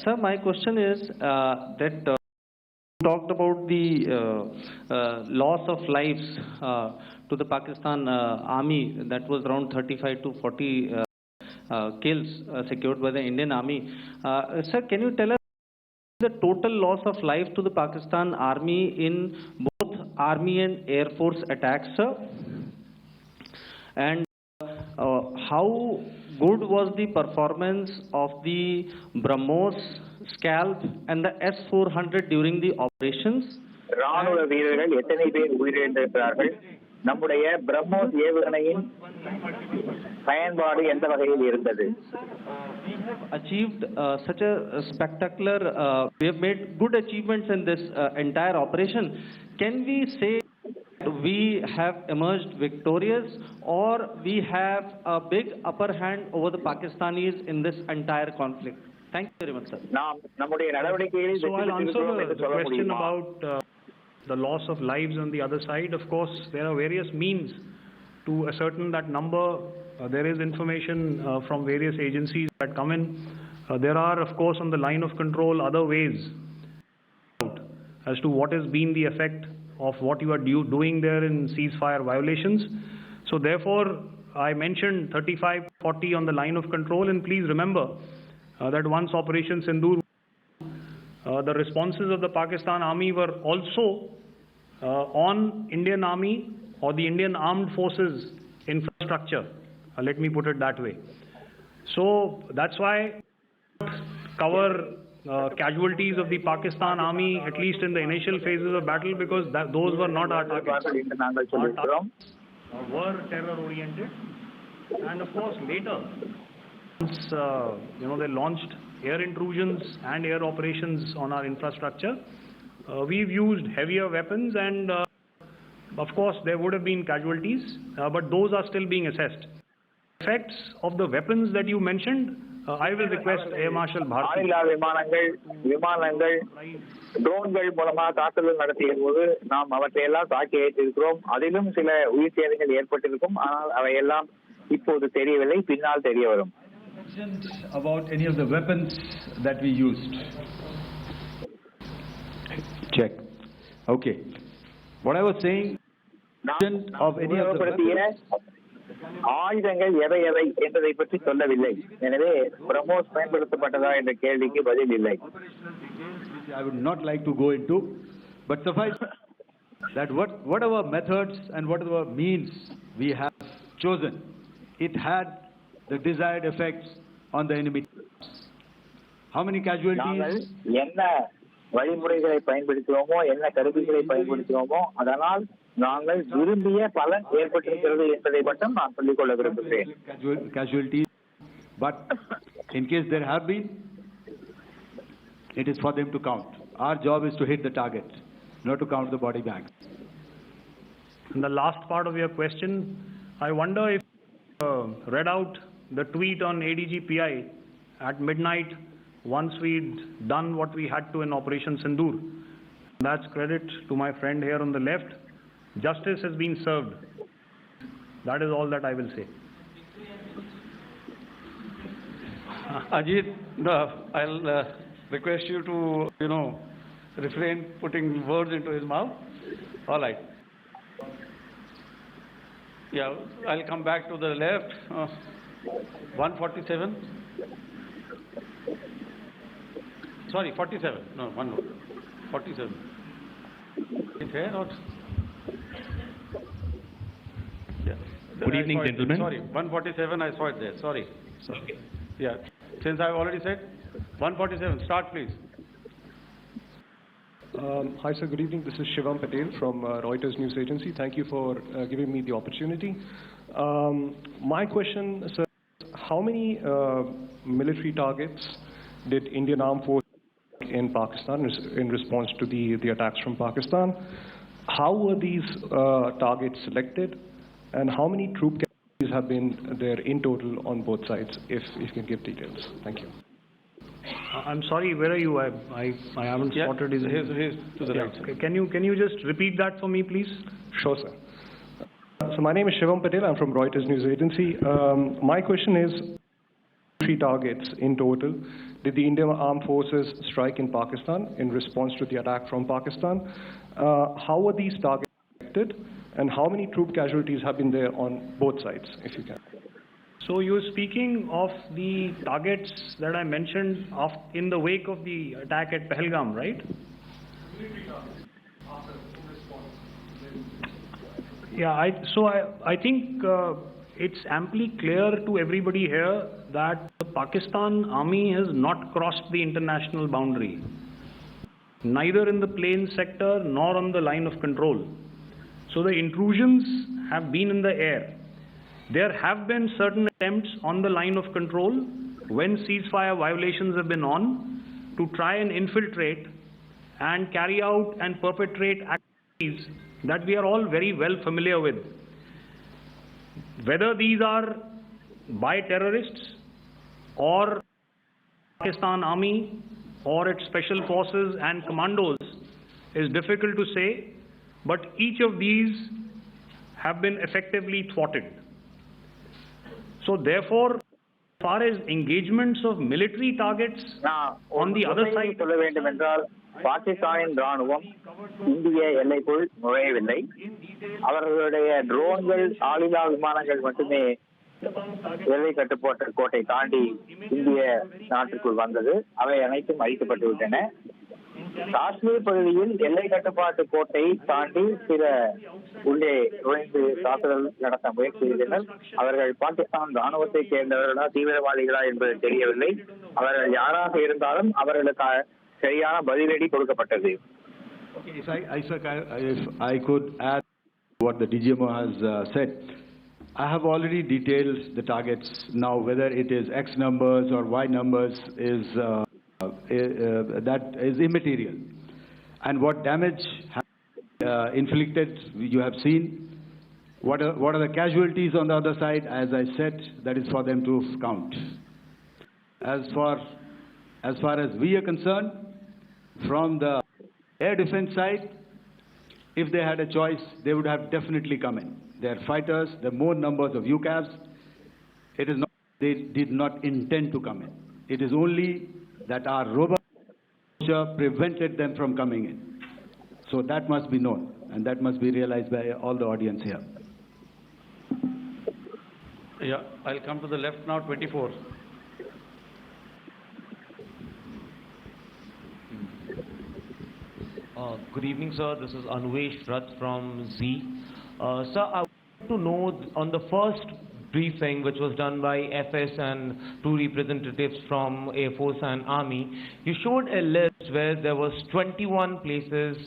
Sir, my question is that talked about the loss of lives to the Pakistan army. That was around 35 to 40 kills secured by the Indian army. Sir, can you tell us the total loss of life to the Pakistan army in both army and air force attacks, sir? And how good was the performance of the BrahMos, Scalp and the S-400 during the operations? ராணுவ வீரர்கள் எத்தனை பேர் உயிரிழந்திருக்கிறார்கள்? நம்முடைய பிரம்மோஸ் ஏவுகணையின் பயன்பாடு எந்த வகையில் இருந்தது? Achieved such a spectacular, we have made good achievements in this entire operation. Can we say we have emerged victorious, or we have a big upper hand over the Pakistanis in this entire conflict? Thank you very much, sir. So I'll answer the question about the loss of lives on the other side. Of course, there are various means to ascertain that number. There is information from various agencies that come in. There are, of course, on the line of control, other ways as to what has been the effect of what you are doing there in ceasefire violations. So therefore, I mentioned 35, 40 on the line of control, and please remember that once Operation Sindoor, the responses of the Pakistan Army were also on Indian Army or the Indian Armed Forces infrastructure. Let me put it that way. So that's why cover casualties of the Pakistan Army, at least in the initial phases of battle, because those were not our targets. Our targets were terror-oriented, and of course later, once they launched air intrusions and air operations on our infrastructure, we've used heavier weapons, and of course there would have been casualties, but those are still being assessed. Effects of the weapons that you mentioned, I will request Air Marshal Bharti. விமானங்கள் ட்ரோன்கள் மூலமாக தாக்குதல் நடத்திய போது நாம் அவற்றையெல்லாம் தாக்கி ஏற்றிருக்கிறோம். அதிலும் சில உயிர் சேதங்கள் ஏற்பட்டிருக்கும். ஆனால் அவையெல்லாம் இப்போது தெரியவில்லை, பின்னால் தெரிய வரும். About any of the weapons that we used. Check. Okay. What I was saying of any of the weapons. ஆயுதங்கள் எவை எவை என்பதை பற்றி சொல்லவில்லை. எனவே பிரமோஸ் பயன்படுத்தப்பட்டதா என்ற கேள்விக்கு பதில் இல்லை. I would not like to go into, but suffice that whatever methods and whatever means we have chosen, it had the desired effects on the enemy. How many casualties? என்ன வழிமுறைகளை பயன்படுத்துவோமோ, என்ன கருவிகளை பயன்படுத்துவோமோ, அதனால் நாங்கள் விரும்பிய பலன் ஏற்பட்டிருக்கிறது என்பதை மட்டும் நான் சொல்லிக் கொள்ள விரும்புகிறேன். Casualties, but in case there have been, it is for them to count. Our job is to hit the target, not to count the body bags. In the last part of your question, I wonder if read out the tweet on ADGPI at midnight once we'd done what we had to in Operation Sindoor. That's credit to my friend here on the left. Justice has been served. That is all that I will say. Ajit, I'll request you to, refrain putting words into his mouth. All right. Yeah, I'll come back to the left. 147. Sorry, 47. No, one more. 47. Is here or? Yeah. Good evening, gentlemen. Sorry, 147. I saw it there. Sorry. Okay. Yeah. Since I've already said 147. Start, please. Hi, sir. Good evening. This is Shivam Patel from Reuters News Agency. Thank you for giving me the opportunity. My question, sir, how many military targets did Indian Armed Forces in Pakistan in response to the attacks from Pakistan? How were these targets selected, and how many troop casualties have been there in total on both sides, if you can give details? Thank you. I'm sorry, where are you? I haven't spotted his... Here's to the right. Okay. Can you just repeat that for me, please? Sure, sir. So my name is Shivam Patel. I'm from Reuters News Agency. My question is, military military targets in total did the Indian Armed Forces strike in Pakistan in response to the attack from Pakistan? How were these targets affected, and how many troop casualties have been there on both sides, if you can? So you're speaking of the targets that I mentioned in the wake of the attack at Pahalgam, right? Yeah, I think it's amply clear to everybody here that the Pakistan army has not crossed the international boundary, neither in the plain sector nor on the line of control. So the intrusions have been in the air. There have been certain attempts on the line of control when ceasefire violations have been on to try and infiltrate and carry out and perpetrate activities that we are all very well familiar with. Whether these are by terrorists or Pakistan army or its special forces and commandos is difficult to say, but each of these have been effectively thwarted. So therefore, as far as engagements of military targets on the other side, பாகிஸ்தானின் ராணுவம் இந்திய எல்லைக்குள் நுழையவில்லை. அவர்களுடைய ட்ரோன்கள், ஆளில்லா விமானங்கள் மட்டுமே எல்லை கட்டுப்பாட்டு கோட்டை தாண்டி இந்திய நாட்டுக்குள் வந்தது. அவை அனைத்தும் அழிக்கப்பட்டு விட்டன. காஷ்மீர் பகுதியில் எல்லை கட்டுப்பாட்டு கோட்டை தாண்டி சில உள்ளே நுழைந்து தாக்குதல் நடத்த முயற்சி செய்தனர். அவர்கள் பாகிஸ்தான் ராணுவத்தை சேர்ந்தவர்களா தீவிரவாதிகளா என்பது தெரியவில்லை. அவர்கள் யாராக இருந்தாலும் அவர்களுக்கு சரியான பதிலடி கொடுக்கப்பட்டது. If I could add what the DGMO has said, I have already detailed the targets. Now, whether it is X numbers or Y numbers is that is immaterial. And what damage inflicted, you have seen. What are the casualties on the other side? As I said, that is for them to count. As far as we are concerned, from the air defense side, if they had a choice, they would have definitely come in. They are fighters, there are more numbers of UCAVs. It is not, they did not intend to come in. It is only that our robust prevented them from coming in. So that must be known, and that must be realized by all the audience here. Yeah, I'll come to the left now, 24. Good evening, sir. This is Anvesh Rath from Z. Sir, I want to know on the first briefing which was done by FS and two representatives from Air Force and Army, you showed a list where there was 21 places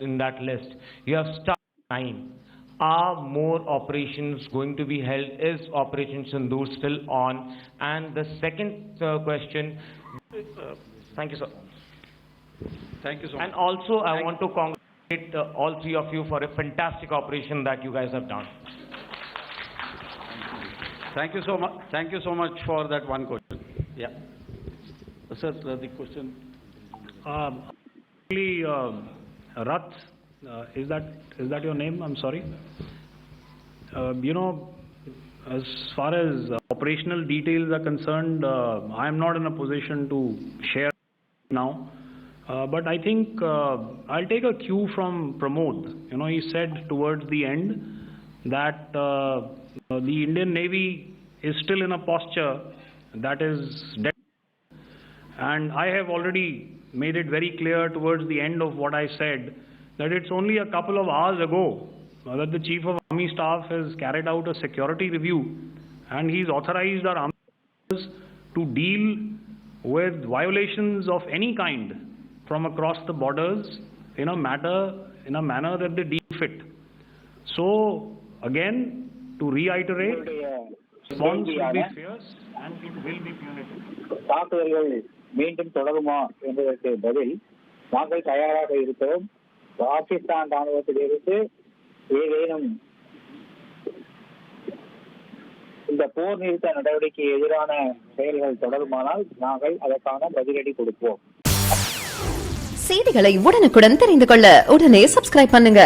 in that list. You have started 9. Are more operations going to be held? Is Operation Sindoor still on? And the second question, thank you, sir. Thank you so much. And also, I want to congratulate all three of you for a fantastic operation that you guys have done. Thank you so much. Thank you so much for that one question. Yeah. Sir, the question. Rath, is that your name? I'm sorry. You know, as far as operational details are concerned, I am not in a position to share now. But I think I'll take a cue from Pramod. You know, he said towards the end that the Indian Navy is still in a posture that is dead. And I have already made it very clear towards the end of what I said that it's only a couple of hours ago that the Chief of Army Staff has carried out a security review, and he's authorized our army to deal with violations of any kind from across the borders in a manner that they deem fit. So again, to reiterate, response will be fierce and it will be punitive. தாக்குதல்கள் மீண்டும் தொடருமா என்பதற்கு பதில் நாங்கள் தயாராக இருக்கிறோம். பாகிஸ்தான் ராணுவத்திலிருந்து ஏதேனும் இந்த போர் நிறுத்த நடவடிக்கை எதிரான செயல்கள் தொடருமானால் நாங்கள் அதற்கான பதிலடி கொடுப்போம். செய்திகளை உடனுக்குடன் தெரிந்து கொள்ள உடனே சப்ஸ்கிரைப் பண்ணுங்க.